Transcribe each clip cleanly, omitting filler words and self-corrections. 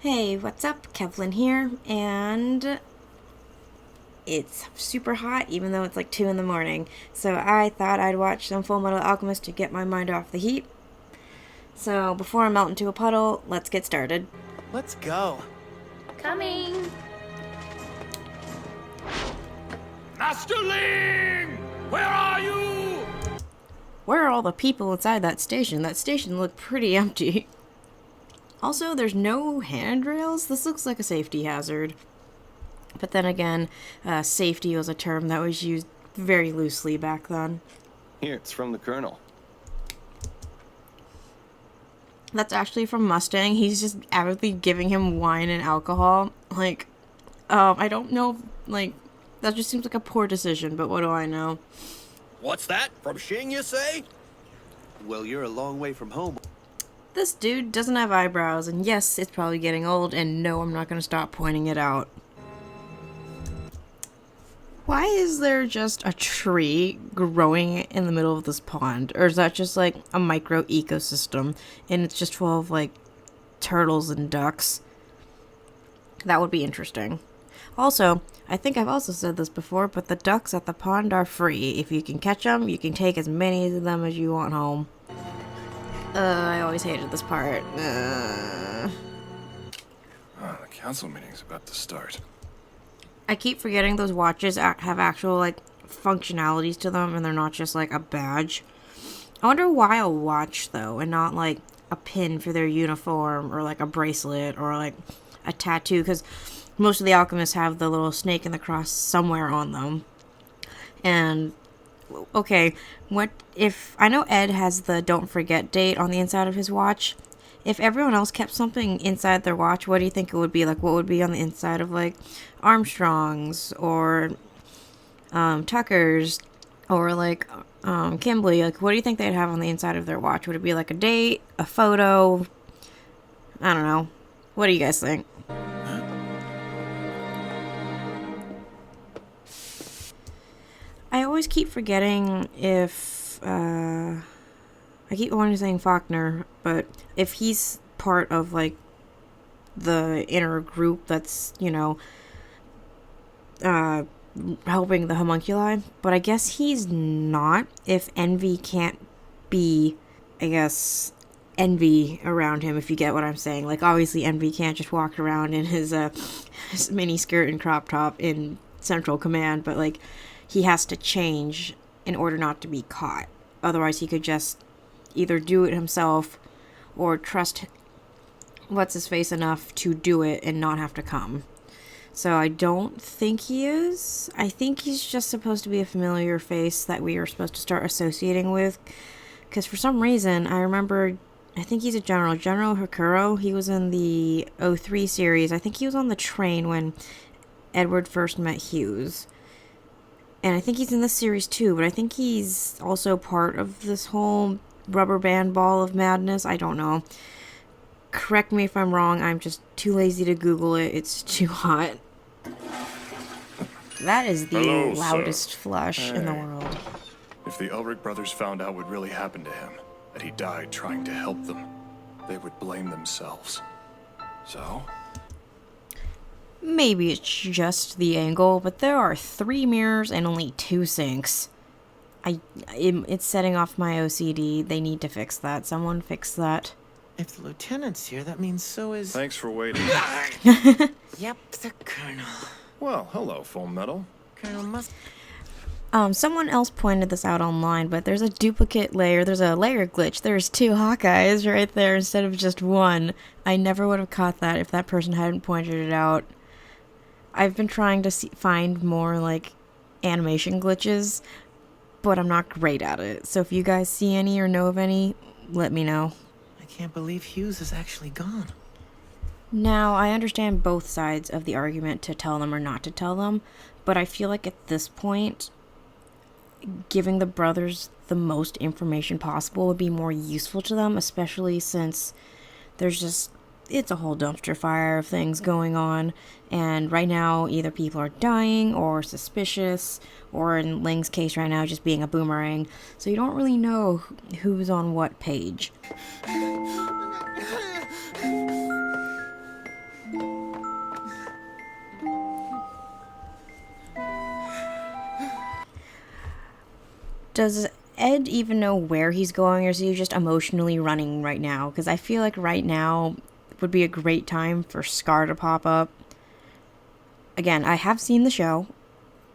Hey, what's up? Kevlin here, and it's super hot even though it's like 2 in the morning. So I thought I'd watch some Fullmetal Alchemist to get my mind off the heat. So before I melt into a puddle, let's get started. Let's go. Coming! Masterling! Where are you? Where are all the people inside that station? That station looked pretty empty. Also, there's no handrails. This looks like a safety hazard. But then again, safety was a term that was used very loosely back then. Here, it's from the Colonel. That's actually from Mustang. He's just avidly giving him wine and alcohol. Like, I don't know, like, that just seems like a poor decision, but what do I know? What's that? From Shing, you say? Well, you're a long way from home. This dude doesn't have eyebrows, and yes, it's probably getting old, and no, I'm not going to stop pointing it out. Why is there just a tree growing in the middle of this pond? Or is that just like a micro ecosystem, and it's just full of like turtles and ducks? That would be interesting. Also, I think I've also said this before, but the ducks at the pond are free. If you can catch them, you can take as many of them as you want home. I always hated this part. The council meeting's about to start. I keep forgetting those watches have actual, like, functionalities to them, and they're not just, like, a badge. I wonder why a watch, though, and not, like, a pin for their uniform, or, like, a bracelet, or, like, a tattoo, because most of the alchemists have the little snake in the cross somewhere on them. And okay, what if I know Ed has the don't forget date on the inside of his watch? If everyone else kept something inside their watch, what do you think it would be? Like, what would be on the inside of, like, Armstrong's or Tucker's or, like, Kimberly? Like, what do you think they'd have on the inside of their watch? Would it be like a date, a photo? I don't know. What do you guys think? I always keep forgetting if, I keep wanting to say Faulkner, but if he's part of, like, the inner group that's, you know, helping the homunculi, but I guess he's not if Envy can't be, I guess, Envy around him, if you get what I'm saying. Like, obviously Envy can't just walk around in his mini skirt and crop top in Central Command, but, like, he has to change in order not to be caught. Otherwise, he could just either do it himself or trust what's-his-face enough to do it and not have to come. So I don't think he is. I think he's just supposed to be a familiar face that we are supposed to start associating with. Because for some reason, I remember, I think he's a general. General Hikuro, he was in the 03 series. I think he was on the train when Edward first met Hughes. And I think he's in this series too, but I think he's also part of this whole rubber band ball of madness. I don't know. Correct me if I'm wrong. I'm just too lazy to Google it. It's too hot. That is the Hello, loudest sir. flush in the world. If the Ulrich brothers found out what really happened to him, that he died trying to help them, they would blame themselves. So? Maybe it's just the angle, but there are 3 mirrors and only 2 sinks. It's setting off my OCD. They need to fix that. Someone fix that. If the lieutenant's here, that means so is... Thanks for waiting. Yep, the Colonel. Well, hello, Fullmetal. Colonel must... Someone else pointed this out online, but there's a duplicate layer. There's a layer glitch. There's 2 Hawkeyes right there instead of just 1. I never would have caught that if that person hadn't pointed it out. I've been trying to find more, like, animation glitches, but I'm not great at it. So if you guys see any or know of any, let me know. I can't believe Hughes is actually gone. Now, I understand both sides of the argument to tell them or not to tell them, but I feel like at this point, giving the brothers the most information possible would be more useful to them, especially since there's just... it's a whole dumpster fire of things going on, and right now either people are dying or suspicious, or in Ling's case right now just being a boomerang, so you don't really know who's on what page. Does Ed even know where he's going, or is he just emotionally running right now? Because I feel like right now would be a great time for Scar to pop up. Again, I have seen the show,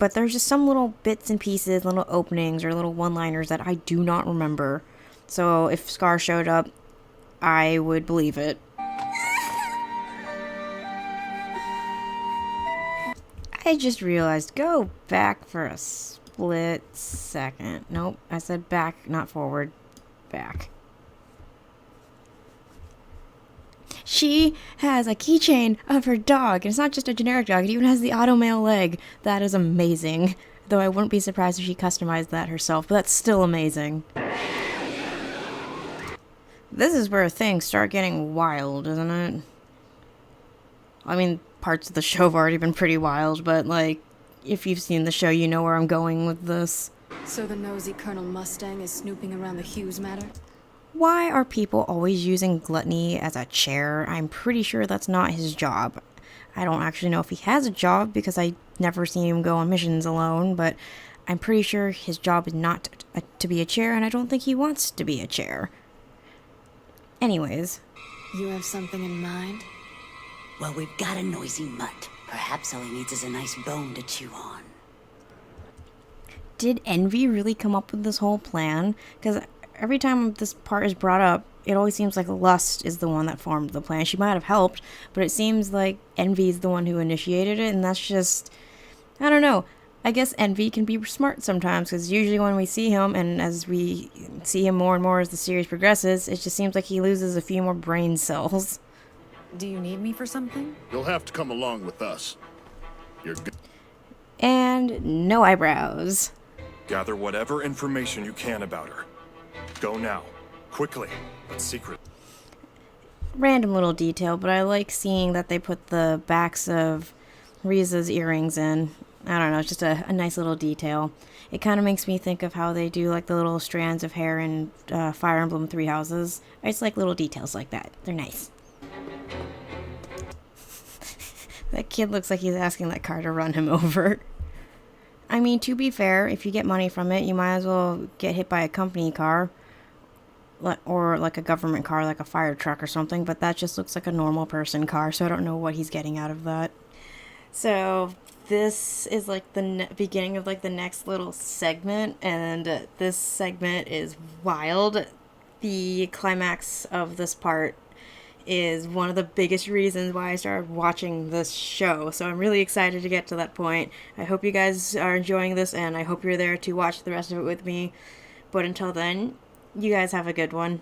but there's just some little bits and pieces, little openings, or little one-liners that I do not remember. So if Scar showed up, I would believe it. I just realized, go back for a split second. Nope, I said back, not forward. Back. She has a keychain of her dog, and it's not just a generic dog, it even has the automail leg. That is amazing. Though I wouldn't be surprised if she customized that herself, but that's still amazing. This is where things start getting wild, isn't it? I mean, parts of the show have already been pretty wild, but, like, if you've seen the show, you know where I'm going with this. So the nosy Colonel Mustang is snooping around the Hughes matter? Why are people always using Gluttony as a chair? I'm pretty sure that's not his job. I don't actually know if he has a job because I never seen him go on missions alone, but I'm pretty sure his job is not to be a chair, and I don't think he wants to be a chair. Anyways. You have something in mind? Well, we've got a noisy mutt. Perhaps all he needs is a nice bone to chew on. Did Envy really come up with this whole plan? Because every time this part is brought up, it always seems like Lust is the one that formed the plan. She might have helped, but it seems like Envy is the one who initiated it, and that's just... I don't know. I guess Envy can be smart sometimes, because usually when we see him, and as we see him more and more as the series progresses, it just seems like he loses a few more brain cells. Do you need me for something? You'll have to come along with us. You're good. And no eyebrows. Gather whatever information you can about her. Go now. Quickly. But secret. Random little detail, but I like seeing that they put the backs of Riza's earrings in. I don't know, it's just a nice little detail. It kind of makes me think of how they do like the little strands of hair in Fire Emblem Three Houses. I just like little details like that. They're nice. That kid looks like he's asking that car to run him over. I mean, to be fair, if you get money from it, you might as well get hit by a company car. Or like a government car, like a fire truck or something. But that just looks like a normal person car, so I don't know what he's getting out of that. So this is like the beginning of like the next little segment. And this segment is wild. The climax of this part is one of the biggest reasons why I started watching this show. So I'm really excited to get to that point. I hope you guys are enjoying this, and I hope you're there to watch the rest of it with me. But until then, you guys have a good one.